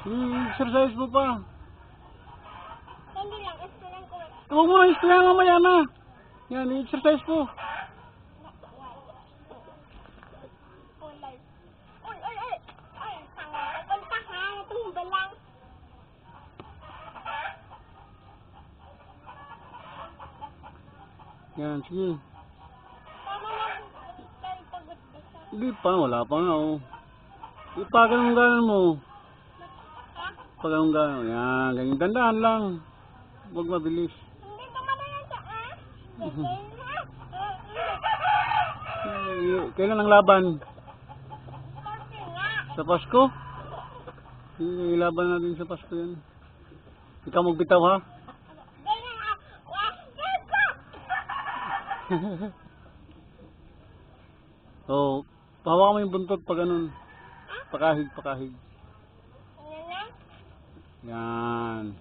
I-exercise mo pa. Hindi lang, ito lang ko. Huwag mo na istorya mamaya na. Yan, i-exercise po. Ulay. Uy! Ay, tanga. Punta ha, tumba lang. Yan, sige. Tama lang. Dahil pagod ka sa... Hindi pa, wala pa nga oh. Ipaganong-ganon mo. Ha? Paganong-ganon. Yan, ganyan. Tandaan lang. Huwag mabilis. Hindi ka madalang sa ah. Kailan ang laban? Kasi nga. Sa Pasko? Sige, ilaban natin sa Pasko yan. Ikaw magbitaw ha? Ganyan ah. So, pahawakan mo yung buntot pag ganun. Pakahig. Ano na? Yan.